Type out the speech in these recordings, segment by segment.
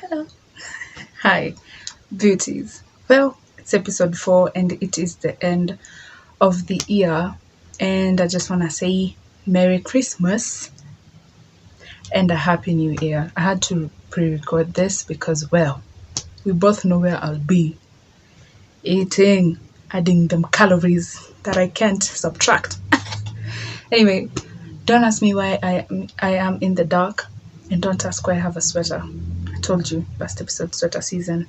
Hello. Hi, beauties. Well, it's episode 4 and it is the end of the year. And I just want to say Merry Christmas and a Happy New Year. I had to pre record this because, well, we both know where I'll be eating, adding them calories that I can't subtract. Anyway, don't ask me why I am in the dark and don't ask why I have a sweater. I told you last episode, sweater season.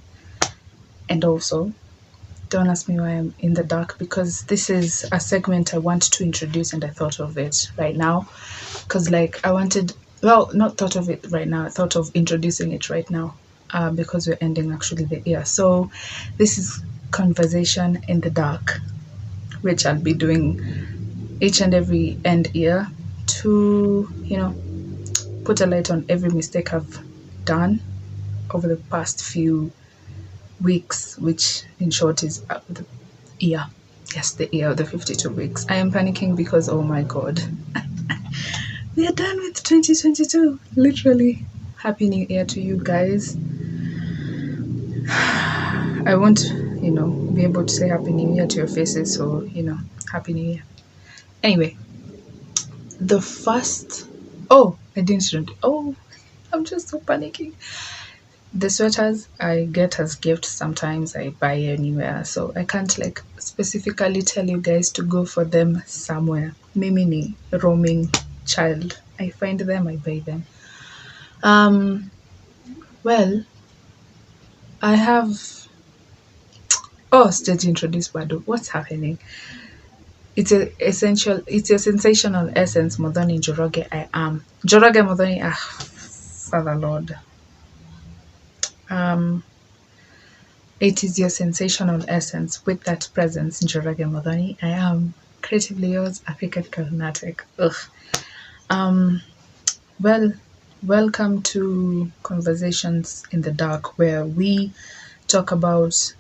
And also, don't ask me why I'm in the dark because this is a segment I want to introduce and I thought of it right now. Because, like, I wanted, well, not thought of it right now, I thought of introducing it right now because we're ending actually the year. So, this is Conversation in the Dark, which I'll be doing each and every end year to, put a light on every mistake I've done over the past few weeks, which in short is the year. Yes, the year of the 52 weeks. I am panicking because, oh my god, we are done with 2022. Literally. Happy New Year to you guys. I won't, be able to say Happy New Year to your faces, so, Happy New Year. Anyway, the first. Oh, I didn't. Oh, I'm just so panicking. The sweaters I get as gifts sometimes I buy anywhere, so I can't like specifically tell you guys to go for them somewhere. Mimi roaming child. I find them, I buy them. Well, I have stage introduced Bado. What's happening? It's a sensational essence Modoni Joroge I am. Joroge Modoni Father Lord. It is your sensational essence with that presence, Njorage Modani. I am creatively yours, African Carnatic. Well, welcome to Conversations in the Dark, where we talk about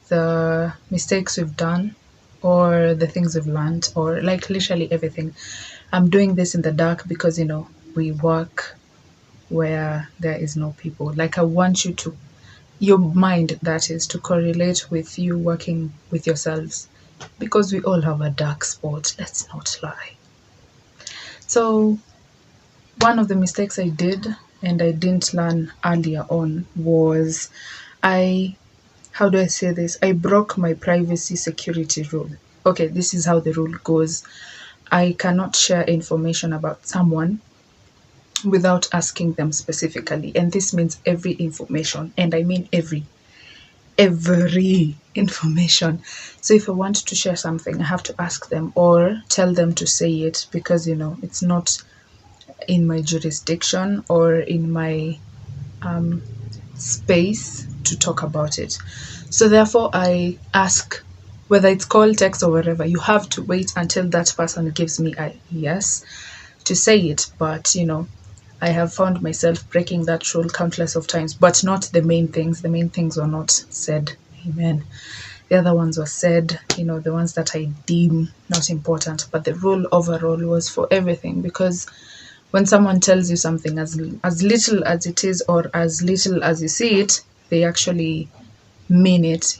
the mistakes we've done or the things we've learned or like literally everything. I'm doing this in the dark because, we work where there is no people. Like I want you to your mind, that is, to correlate with you working with yourselves because we all have a dark spot, let's not lie. So one of the mistakes I did and I didn't learn earlier on was how do I say this? I broke my privacy security rule. Okay, this is how the rule goes. I cannot share information about someone without asking them specifically, and this means every information, and I mean every information. So if I want to share something, I have to ask them or tell them to say it because it's not in my jurisdiction or in my space to talk about it. So therefore I ask, whether it's call, text, or whatever, you have to wait until that person gives me a yes to say it. But I have found myself breaking that rule countless of times, but not the main things. The main things were not said. Amen. The other ones were said, the ones that I deem not important. But the rule overall was for everything, because when someone tells you something as little as it is or as little as you see it, they actually mean it,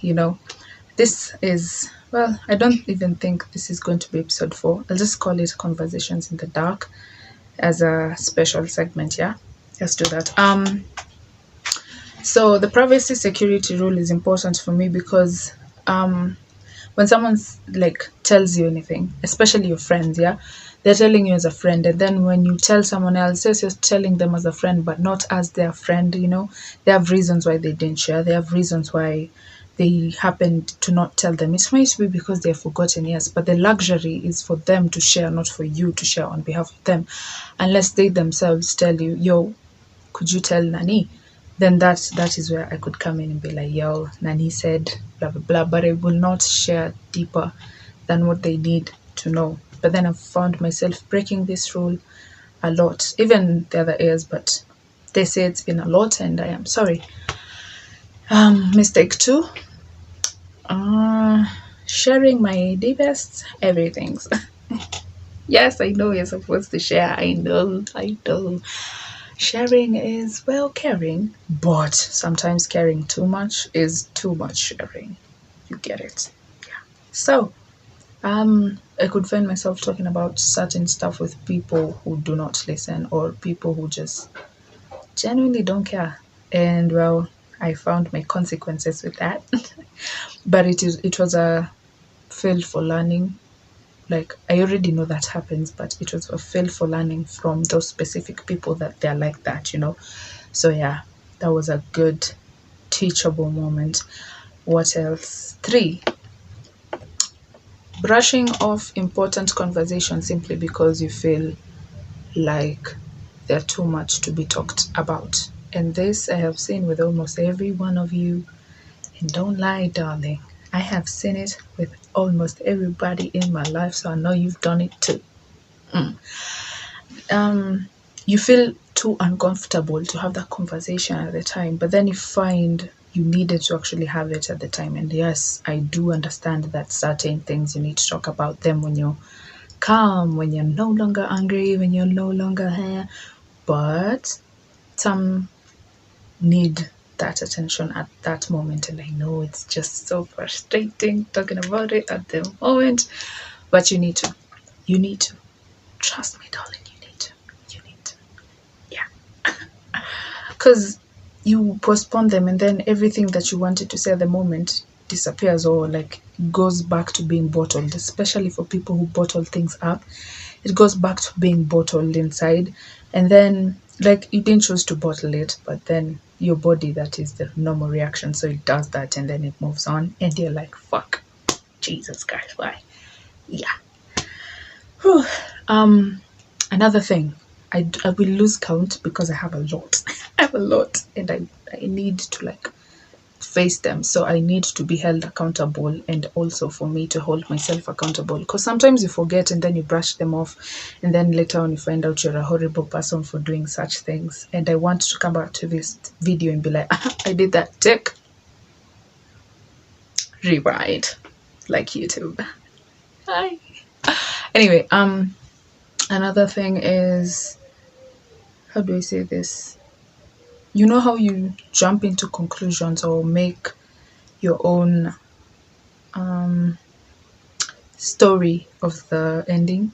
This is, well, I don't even think this is going to be episode 4. I'll just call it Conversations in the Dark as a special segment. Yeah, let's do that. So the privacy security rule is important for me because when someone's like tells you anything, especially your friends, yeah, they're telling you as a friend, and then when you tell someone else, yes, you're telling them as a friend but not as their friend. They have reasons why they didn't share, they have reasons why they happened to not tell them. It might be because they've forgotten, yes, but the luxury is for them to share, not for you to share on behalf of them. Unless they themselves tell you, yo, could you tell Nani? Then that is where I could come in and be like, yo, Nani said blah blah blah, but I will not share deeper than what they need to know. But then I've found myself breaking this rule a lot, even the other years, but they say it's been a lot and I am sorry. Mistake 2, sharing my deepest everything's. Yes, I know you're supposed to share. I know. Sharing is, well, caring, but sometimes caring too much is too much sharing. You get it. So, I could find myself talking about certain stuff with people who do not listen or people who just genuinely don't care. And well, I found my consequences with that. But it was a field for learning. Like I already know that happens, but it was a field for learning from those specific people that they're like that, you know. So yeah, that was a good teachable moment. What else? 3, brushing off important conversations simply because you feel like they're too much to be talked about. And this I have seen with almost every one of you. And don't lie, darling. I have seen it with almost everybody in my life, so I know you've done it too. You feel too uncomfortable to have that conversation at the time, but then you find you needed to actually have it at the time. And yes, I do understand that certain things you need to talk about them when you're calm, when you're no longer angry, when you're no longer here, but some need that attention at that moment. And I know it's just so frustrating talking about it at the moment, but you need to. You need to. Trust me, darling, you need to. You need to. Yeah. Because you postpone them and then everything that you wanted to say at the moment disappears or like goes back to being bottled, especially for people who bottle things up. It goes back to being bottled inside. And then, like, you didn't choose to bottle it, but then your body, that is the normal reaction. So it does that and then it moves on. And you're like, fuck, Jesus Christ, why? Yeah. Whew. Another thing, I will lose count because I have a lot. I have a lot and I need to like face them. So I need to be held accountable and also for me to hold myself accountable because sometimes you forget and then you brush them off and then later on you find out you're a horrible person for doing such things. And I want to come back to this video and be like, I did that, tick, rewind, like YouTube. Hi. Anyway, another thing is, how do I say this? You know how you jump into conclusions or make your own story of the ending?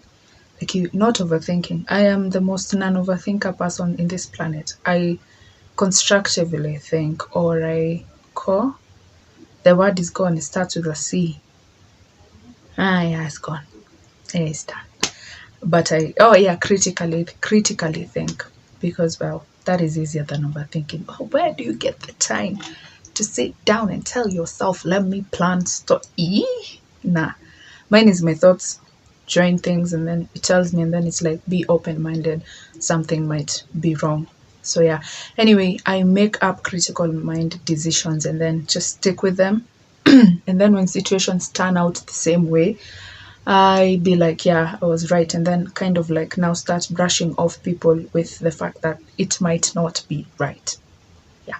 Like you not overthinking. I am the most non-overthinker person in this planet. I constructively think, or I call. The word is gone. It starts with a C. Yeah, it's gone. It's done. But critically think, because well, that is easier than overthinking. But where do you get the time to sit down and tell yourself, let me plan stuff? Nah, mine is my thoughts join things and then it tells me, and then it's like, be open-minded, something might be wrong. So yeah, anyway, I make up critical mind decisions and then just stick with them. And then when situations turn out the same way, I be like, yeah, I was right. And then kind of like now start brushing off people with the fact that it might not be right. Yeah.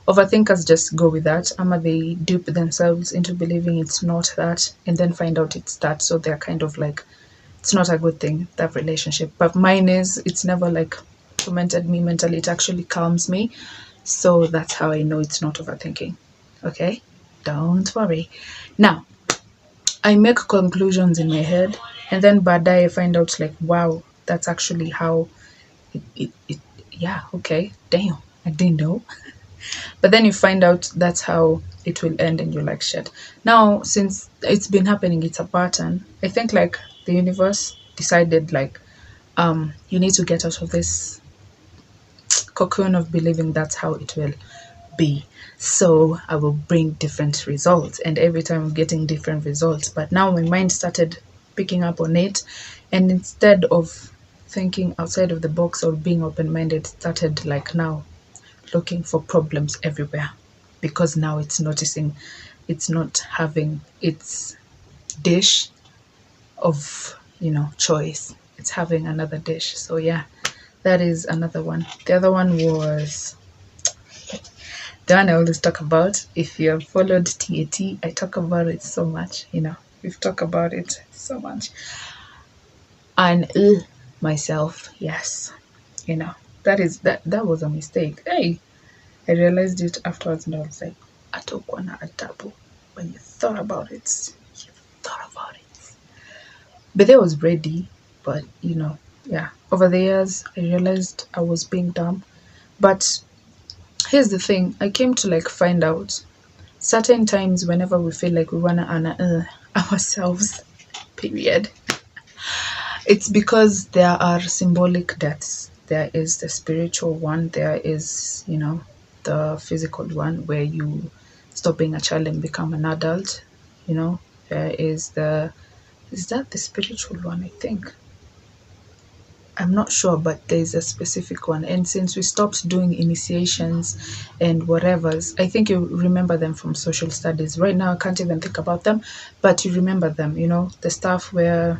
Overthinkers just go with that. Ama they dupe themselves into believing it's not that and then find out it's that. So they're kind of like, it's not a good thing, that relationship. But mine is, it's never like tormented me mentally. It actually calms me. So that's how I know it's not overthinking. Okay? Don't worry. Now, I make conclusions in my head and then badai I find out like, wow, that's actually how it yeah, okay, damn, I didn't know. But then you find out that's how it will end and you're like, shit. Now, since it's been happening, it's a pattern. I think like the universe decided like, you need to get out of this cocoon of believing that's how it will be. So I will bring different results, and every time I'm getting different results. But now my mind started picking up on it, and instead of thinking outside of the box or being open-minded, started like now looking for problems everywhere, because now it's noticing it's not having its dish of choice. It's having another dish. So yeah, that is another one. The other one was the one I always talk about. If you have followed TAT, I talk about it so much, we've talked about it so much. And myself, yes, that was a mistake. Hey, I realized it afterwards and I was like, atokwana adabu. When you thought about it, you thought about it. But I was ready, but yeah. Over the years, I realized I was being dumb. But here's the thing: I came to like find out certain times whenever we feel like we wanna honor ourselves, period. It's because there are symbolic deaths. There is the spiritual one. There is the physical one where you stop being a child and become an adult. There is that the spiritual one? I think. I'm not sure, but there's a specific one. And since we stopped doing initiations and whatevers, I think you remember them from social studies. Right now, I can't even think about them, but you remember them, the stuff where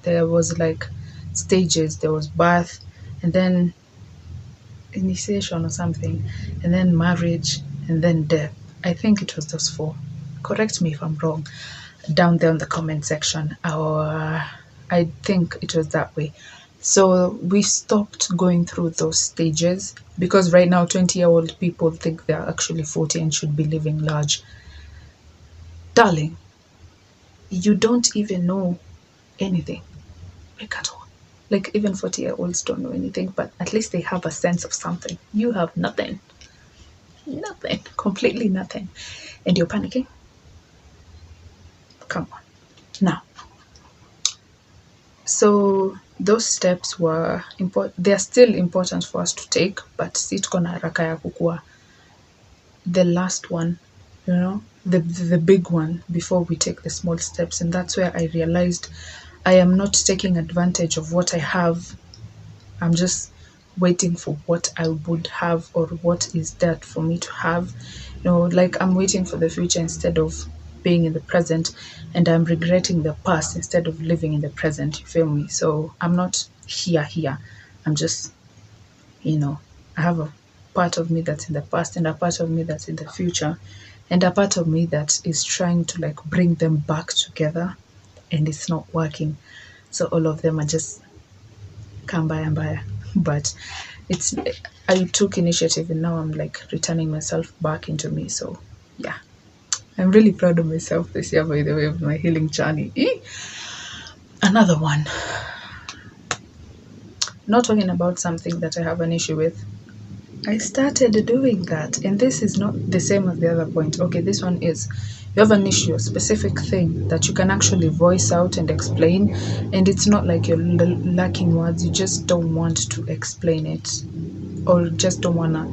there was like stages, there was birth, and then initiation or something, and then marriage, and then death. I think it was those four. Correct me if I'm wrong down there in the comment section. Or I think it was that way. So we stopped going through those stages because right now 20-year-old people think they're actually 40 and should be living large. Darling, you don't even know anything, like at all. Like even 40-year-olds don't know anything, but at least they have a sense of something. You have nothing. Nothing. Completely nothing. And you're panicking? Come on. Now, so those steps were important. They're still important for us to take, but sitko na haraka ya kukua the last one, the big one before we take the small steps. And that's where I realized I am not taking advantage of what I have. I'm just waiting for what I would have or what is there for me to have. Like I'm waiting for the future instead of being in the present, and I'm regretting the past instead of living in the present. You feel me? So I'm not here. I'm just, I have a part of me that's in the past and a part of me that's in the future, and a part of me that is trying to like bring them back together, and it's not working. So all of them are just kambaya. But I took initiative and now I'm like returning myself back into me. So yeah, I'm really proud of myself this year, by the way, of my healing journey. Another one. Not talking about something that I have an issue with. I started doing that, and this is not the same as the other point. Okay, this one is you have an issue, a specific thing that you can actually voice out and explain, and it's not like you're lacking words, you just don't want to explain it, or just don't want to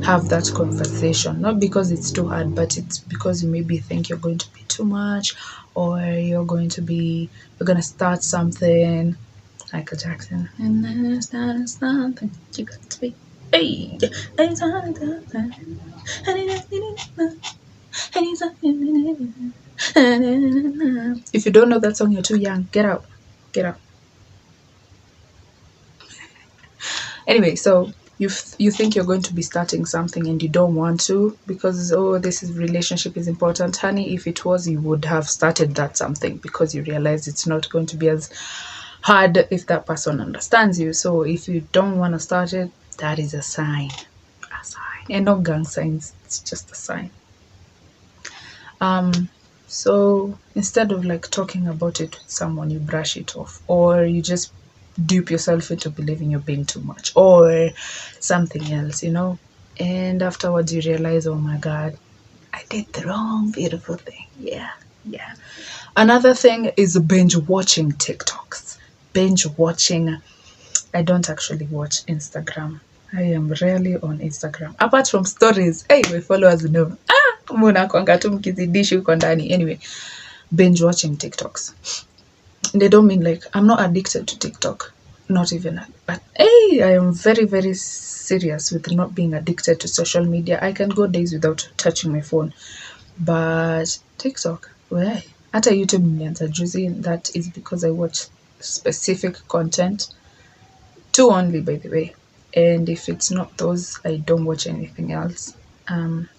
have that conversation. Not because it's too hard, but it's because you maybe think you're going to be too much, or you're going to start something. Michael Jackson. And then it's not something you got to be. Hey, if you don't know that song, you're too young. Get out. Anyway, so you think you're going to be starting something and you don't want to because this relationship is important. Honey, if it was, you would have started that something because you realize it's not going to be as hard if that person understands you. So if you don't want to start it, that is a sign. And not gang signs, it's just a sign. So instead of like talking about it with someone, you brush it off, or you just dupe yourself into believing you're being too much or something else, and afterwards you realize, oh my god, I did the wrong beautiful thing. Yeah. Another thing is binge watching TikToks. Binge watching. I don't actually watch Instagram. I am rarely on Instagram apart from stories. Hey, my followers know mnakwanga tu mkizidishi huko ndani. Anyway, binge watching TikToks. They don't mean like I'm not addicted to TikTok, not even, but hey, I am very, very serious with not being addicted to social media. I can go days without touching my phone, but TikTok, why? Hata YouTube nilianza juzi, that is because I watch specific content, two only by the way, and if it's not those, I don't watch anything else.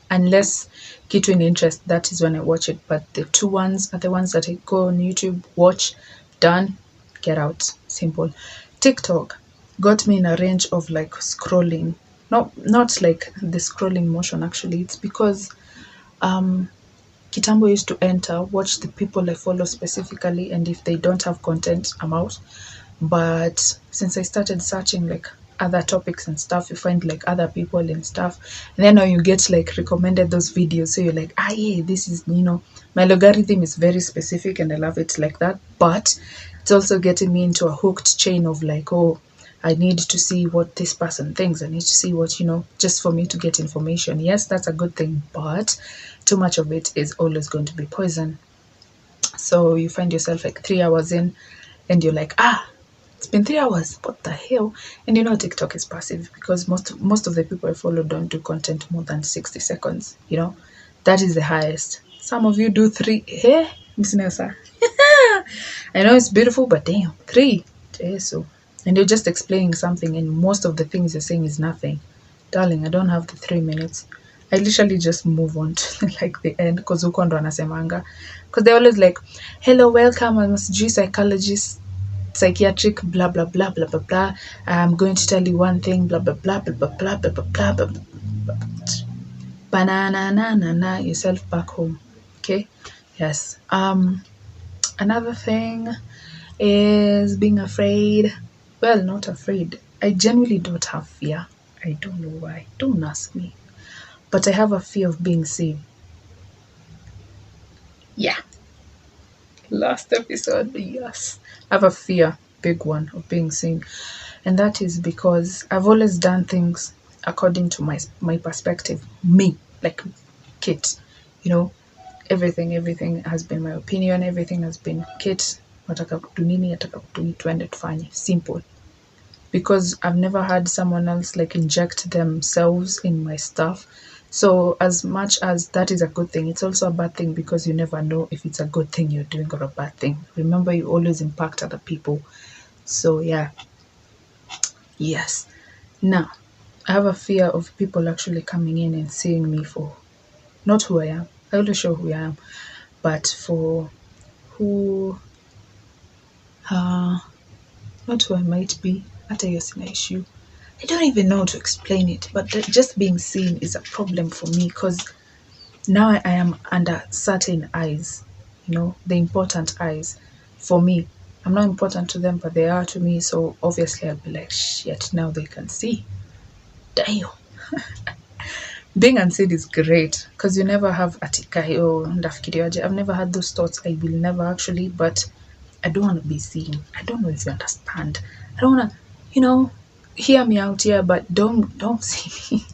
Unless kitu in interest, that is when I watch it, but the two ones are the ones that I go on YouTube, watch, done, get out. Simple. TikTok, got me in a range of like scrolling. Not like the scrolling motion actually. It's because Kitambo used to enter, watch the people I follow specifically, and if they don't have content, I'm out. But since I started searching like other topics and stuff, you find like other people and stuff, and then now you get like recommended those videos. So you're like, yeah, this is, my logarithm is very specific and I love it like that. But it's also getting me into a hooked chain of like, oh, I need to see what this person thinks. I need to see what, just for me to get information. Yes, that's a good thing, but too much of it is always going to be poison. So you find yourself like 3 hours in and you're like, it's been 3 hours. What the hell? And TikTok is passive because most of the people I follow don't do content more than 60 seconds. That is the highest. Some of you do 3. Hey, Miss Nelsa. I know it's beautiful, but damn, 3. So, and you're just explaining something, and most of the things you're saying is nothing. Darling, I don't have the 3 minutes. I literally just move on to like the end because huko ndo anasemanga. Because they're always like, hello, welcome, I'm a psychologist, psychiatric, blah, blah, blah, blah, blah, blah. I'm going to tell you one thing, blah, blah, blah, blah, blah, blah, blah, blah, blah, blah. Banana, na, na, na, yourself back home. Okay? Yes. Another thing is being afraid. Well, not afraid. I genuinely don't have fear. I don't know why. Don't ask me. But I have a fear of being seen. Yeah. Last episode, yes. I have a fear, big one, of being seen. And that is because I've always done things according to my perspective. Me, like Kit. Everything has been my opinion. Everything has been Kit. Nataka kutu nini, nataka kutu tuende tufanye. Simple. Because I've never had someone else like inject themselves in my stuff. So as much as that is a good thing, it's also a bad thing because you never know if it's a good thing you're doing or a bad thing. Remember, you always impact other people. So yeah. Yes. Now, I have a fear of people actually coming in and seeing me for not who I am. I always show who I am, but for who not who I might be. Hata hiyo sina issue. I don't even know how to explain it, but just being seen is a problem for me because now I am under certain eyes, the important eyes. For me, I'm not important to them, but they are to me. So obviously I'll be like, shit, now they can see. Damn. Being unseen is great because you never have atikayo ndafikiriaje. I've never had those thoughts. I will never actually, but I don't want to be seen. I don't know if you understand. I don't want to, hear me out here, but don't see me.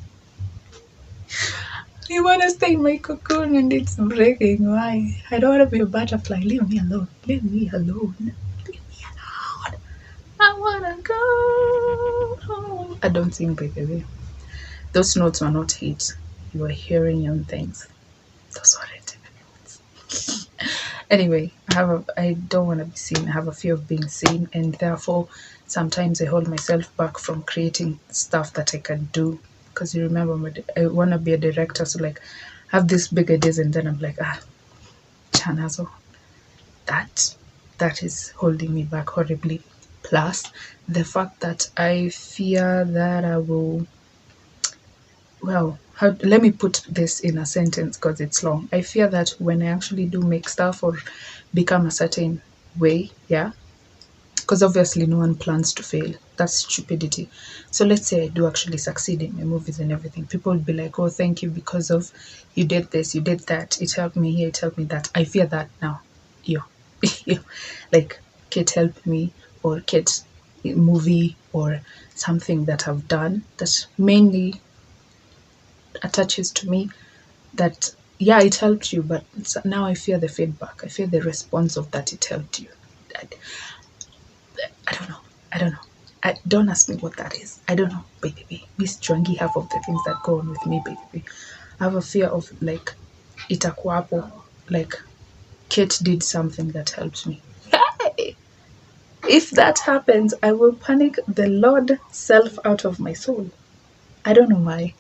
I want to stay in my cocoon and it's breaking. Why? I don't want to be a butterfly. Leave me alone. Leave me alone. Leave me alone. I want to go home. I don't sing, by the way. Those notes were not hit. You were hearing young things. Those were it. Anyway, I don't want to be seen. I have a fear of being seen, and therefore sometimes I hold myself back from creating stuff that I can do. Because you remember, I want to be a director, so like have these big ideas, and then I'm like, chanazo. That is holding me back horribly. Plus the fact that I fear that I will. Well, let me put this in a sentence because it's long. I fear that when I actually do make stuff or become a certain way, yeah, because obviously no one plans to fail. That's stupidity. So let's say I do actually succeed in my movies and everything. People will be like, oh, thank you because of you did this, you did that. It helped me here, it helped me that. I fear that now. Like, Kate helped me, or Kate movie or something that I've done that mainly attaches to me, that yeah, it helped you, but now I fear the feedback. I fear the response of that it helped you. I don't know. Don't ask me what that is. I don't know, baby. Miss Chwangi, half of the things that go on with me, baby. I have a fear of like itakuwapo, like Kate did something that helped me. Hey! If that happens, I will panic the Lord self out of my soul. I don't know why.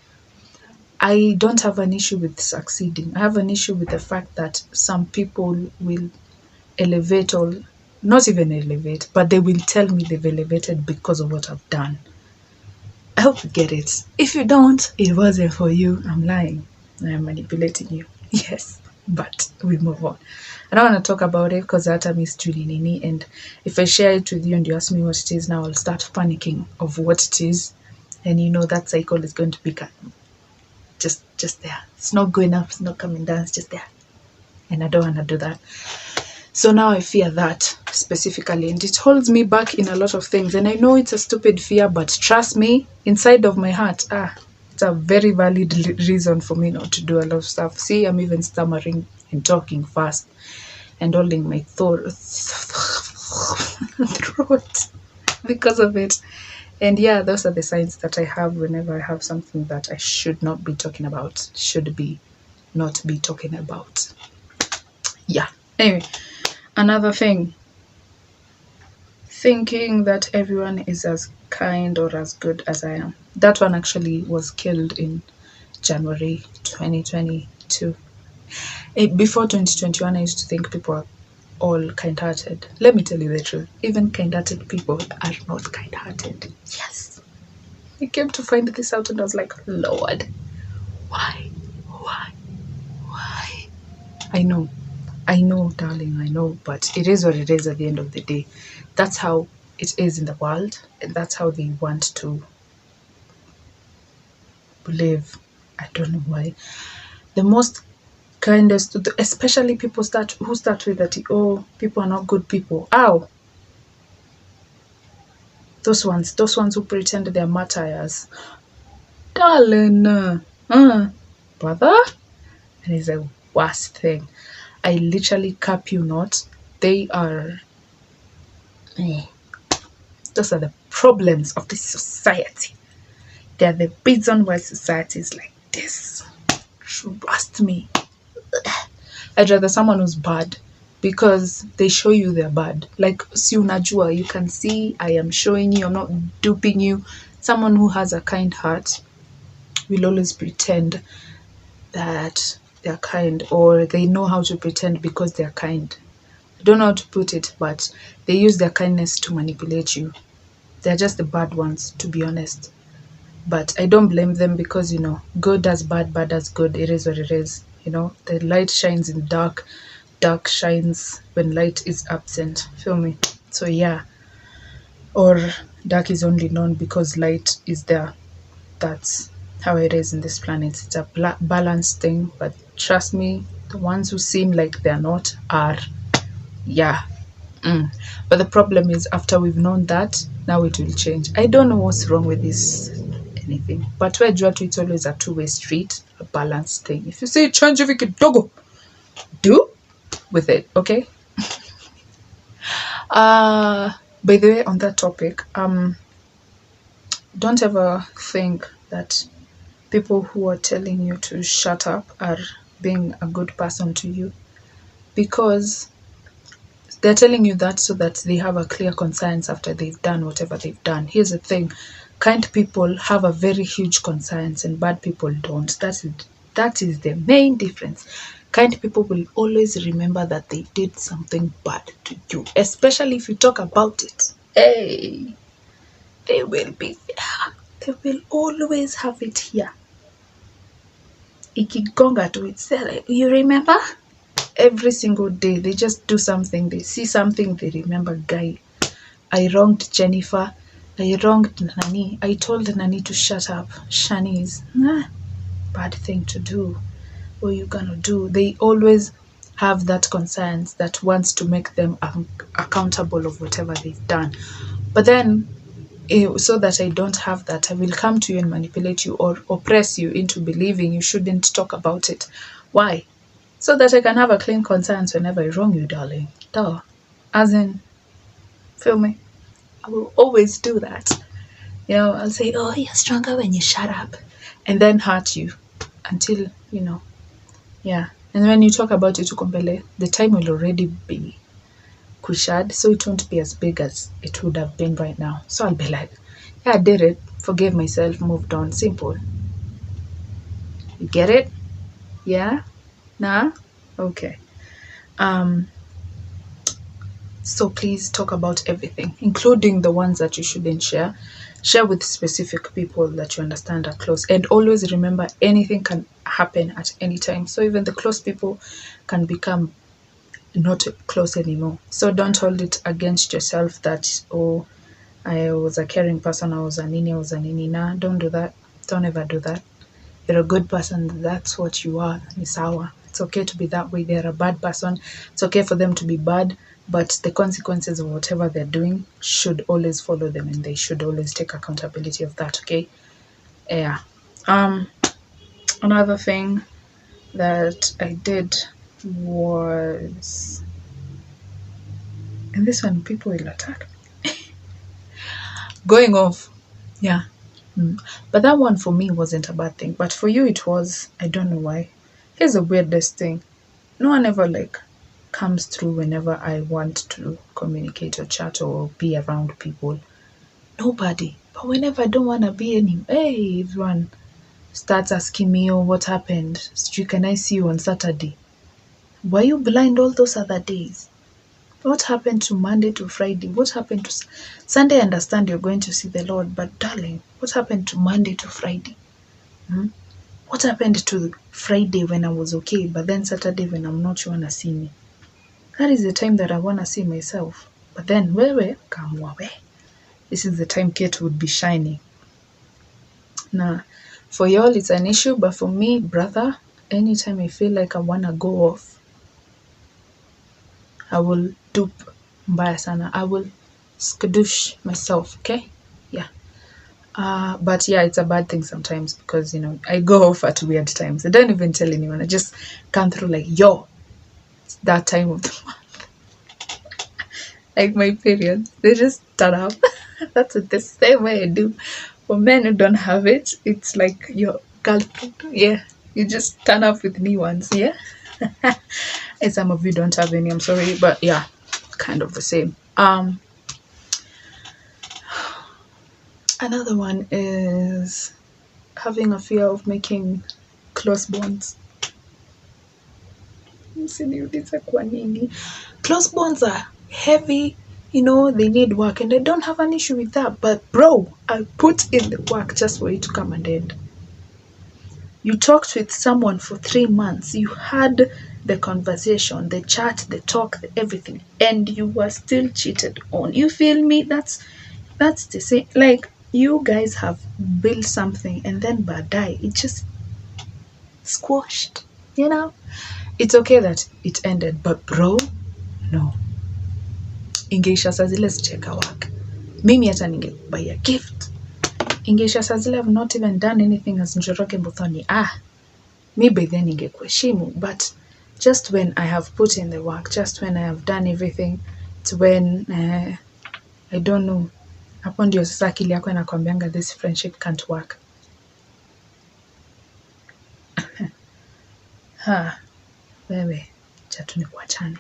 I don't have an issue with succeeding. I have an issue with the fact that some people will elevate or not even elevate, but they will tell me they've elevated because of what I've done. I hope you get it. If you don't, it wasn't for you. I'm lying. I am manipulating you. Yes, but we move on. I don't want to talk about it because that time is Julie Nini, and if I share it with you and you ask me what it is now, I'll start panicking of what it is, and you know that cycle is going to be just there. It's not going up, it's not coming down, it's just there, and I don't want to do that. So now I fear that specifically, and it holds me back in a lot of things. And I know it's a stupid fear, but trust me, inside of my heart, it's a very valid reason for me not to do a lot of stuff. See, I'm even stammering and talking fast and holding my throat because of it. And yeah, those are the signs that I have whenever I have something that I should not be talking about, should be not be talking about. Yeah. Anyway, another thing, thinking that everyone is as kind or as good as I am. That one actually was killed in January 2022. Before 2021, I used to think people are all kind-hearted. Let me tell you the truth. Even kind-hearted people are not kind-hearted. Yes. I came to find this out and I was like, Lord, why? Why? Why? I know, darling, I know, but it is what it is at the end of the day. That's how it is in the world, and that's how they want to live. I don't know why. The most kindest, especially people who start with that, oh, people are not good people. Ow! Those ones who pretend they're martyrs. Darling, brother, and it's the worst thing. I literally cap you not. They are, those are the problems of this society. They are the reason why society is like this. Trust me. I'd rather someone who's bad because they show you they're bad. Like, si unajua, you can see I am showing you, I'm not duping you. Someone who has a kind heart will always pretend that they're kind, or they know how to pretend because they're kind. I don't know how to put it, but they use their kindness to manipulate you. They're just the bad ones, to be honest. But I don't blame them because, good does bad, bad does good. It is what it is. The light shines in dark, dark shines when light is absent. Feel me? So yeah. Or dark is only known because light is there. That's how it is in this planet. It's a balanced thing, but trust me, the ones who seem like they're not are, yeah. But the problem is, after we've known that, now it will change. I don't know what's wrong with this anything, but where Juatu, it's always a two-way street, a balanced thing. If you say change every kidogo, do with it, okay? By the way, on that topic, don't ever think that people who are telling you to shut up are being a good person to you, because they're telling you that so that they have a clear conscience after they've done whatever they've done. Here's the thing. Kind people have a very huge conscience and bad people don't. That is the main difference. Kind people will always remember that they did something bad to you, especially if you talk about it. Hey, they will be there. They will always have it here. Ikigonga to itself. You remember? Every single day, they just do something. They see something, they remember, guy, I wronged Jennifer. I wronged Nani. I told Nani to shut up. Shanice, bad thing to do. What are you gonna do? They always have that conscience that wants to make them accountable of whatever they've done. But then, so that I don't have that, I will come to you and manipulate you or oppress you into believing you shouldn't talk about it. Why? So that I can have a clean conscience whenever I wrong you, darling. Duh. As in, feel me? I will always do that. I'll say, oh, you're stronger when you shut up. And then hurt you until, yeah. And when you talk about it to Kumbele, the time will already be kushad, so it won't be as big as it would have been right now. So I'll be like, yeah, I did it. Forgave myself, moved on. Simple. You get it? Yeah? Nah? Okay. So please talk about everything, including the ones that you shouldn't share. Share with specific people that you understand are close. And always remember, anything can happen at any time. So even the close people can become not close anymore. So don't hold it against yourself that, oh, I was a caring person, I was a nini, I was a nini. Nah, don't do that. Don't ever do that. You're a good person. That's what you are. It's our. It's okay to be that way. They're a bad person. It's okay for them to be bad, but the consequences of whatever they're doing should always follow them, and they should always take accountability of that. Okay. Yeah. Another thing that I did was, and this one people will attack, going off. Yeah. But that one for me wasn't a bad thing. But for you it was. I don't know why. Here's the weirdest thing. No one ever like comes through whenever I want to communicate or chat or be around people. Nobody. But whenever I don't want to be any, hey, everyone starts asking me, oh, what happened? Can I see you on Saturday? Were you blind all those other days? What happened to Monday to Friday? What happened to Sunday? I understand you're going to see the Lord, but darling, what happened to Monday to Friday? What happened to Friday when I was okay, but then Saturday when I'm not, you want to see me? That is the time that I want to see myself. But then, come away. This is the time Kate would be shining. Now, for y'all, it's an issue, but for me, brother, anytime I feel like I want to go off, I will dupe mbaya sana. I will skadoosh myself, okay? Yeah. But yeah, it's a bad thing sometimes because, I go off at weird times. I don't even tell anyone. I just come through like, yo, it's that time of the month. Like my periods, they just turn up. That's the same way I do. For men who don't have it, it's like your girlfriend. Yeah, you just turn up with new ones. Yeah. And some of you don't have any. I'm sorry, but yeah, kind of the same. Another one is having a fear of making close bonds. Close bonds are heavy, they need work, and I don't have an issue with that. But bro, I put in the work just for you to come and end. You talked with someone for 3 months, you had the conversation, the chat, the talk, the everything, and you were still cheated on. You feel me? That's the same. Like, you guys have built something and then badai, it just squashed, It's okay that it ended, but bro, no. Ingeisha saa zile sicheka work. Mimi hata ningebuy a gift. Ingeisha saa zile I've not even done anything as Njoroge Muthoni. Me by then ningekuheshimu, but just when I have put in the work, just when I have done everything, it's when I don't know. Hapo ndio sasa akili yako inakwambianga this friendship can't work. Wewe, chatuni kuachane.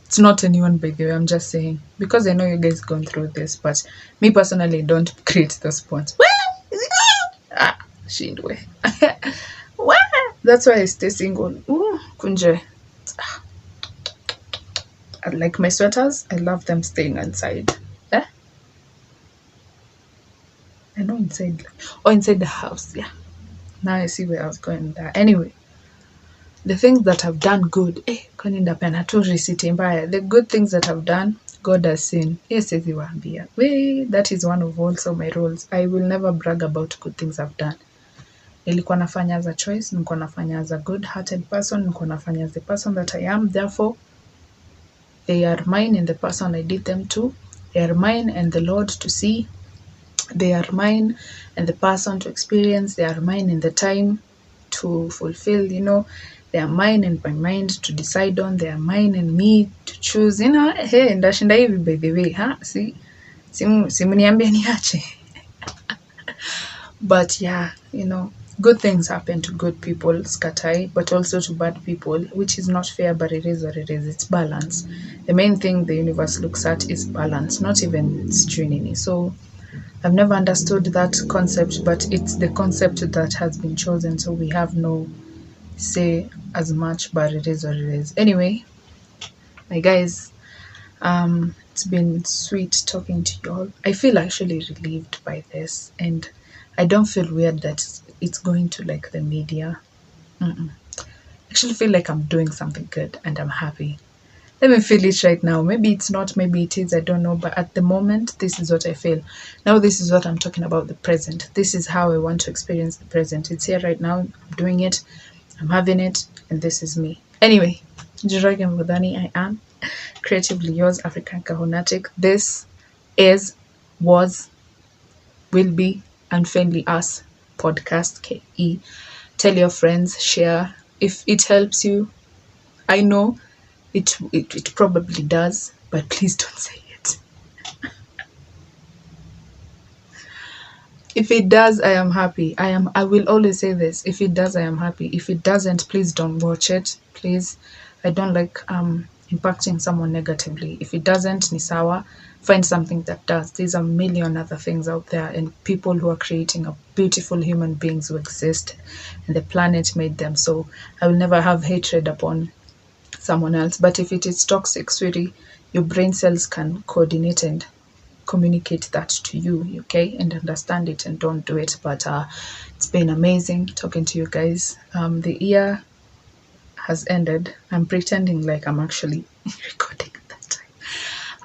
It's not anyone, by the way, I'm just saying. Because I know you guys gone through this, but me personally don't create those bonds. Shindwe. That's why I stay single. Kunje. I like my sweaters. I love them staying inside. I know inside. Or inside the house, yeah. Now I see where I was going there. Anyway. The things that I've done good, the good things that I've done, God has seen. That is one of also my roles. I will never brag about good things I've done. Nilikuwa nafanya as a choice, nilikuwa nafanya as a good-hearted person, nilikuwa nafanya as the person that I am. Therefore, they are mine and the person I did them to. They are mine and the Lord to see. They are mine and the person to experience. They are mine and the time to fulfill, They are mine and my mind to decide on. They are mine and me to choose. Hey, ndashinda hivi by the way, simniambia niache. But yeah, good things happen to good people, skatai, but also to bad people, which is not fair, but it is what it is. It's balance. The main thing the universe looks at is balance, not even stringy. So I've never understood that concept, but it's the concept that has been chosen, so we have no say as much, but it is what it is. Anyway, my guys, It's been sweet talking to you all. I feel actually relieved by this, and I don't feel weird that it's going to like the media. I actually feel like I'm doing something good and I'm happy. Let me feel it right now. Maybe it's not, maybe it is, I don't know. But at the moment, this is what I feel. Now, this is what I'm talking about, the present. This is how I want to experience the present. It's here right now. I'm doing it. I'm having it. And this is me. Anyway, Njirage Mudani, I am creatively yours, African Kahonatic. This is, was, will be, unfairly us podcast KE. Tell your friends, share. If it helps you, I know it probably does, but please don't say it. If it does, I am happy. I will always say this. If it does, I am happy. If it doesn't, please don't watch it. Please. I don't like impacting someone negatively. If it doesn't, ni sawa. Find something that does. There's a million other things out there, and people who are creating a beautiful human beings who exist, and the planet made them. So I will never have hatred upon someone else. But if it is toxic, sweetie, your brain cells can coordinate and communicate that to you, okay, and understand it, and don't do it. But it's been amazing talking to you guys. The year has ended. I'm pretending like I'm actually recording at that time.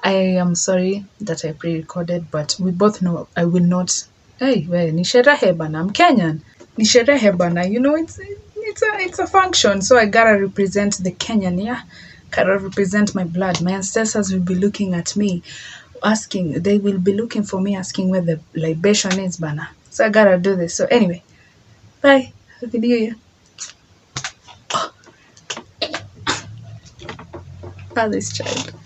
I am sorry that I pre-recorded, but we both know I will not. Hey, we ni sherehe bana. I'm Kenyan. Ni sherehe bana. You know, it's a function, so I gotta represent the Kenyan. Yeah, gotta represent my blood. My ancestors will be looking at me, asking. They will be looking for me, asking where the libation is, bana. So I gotta do this. So anyway, bye. Happy New Year. Ah, this child.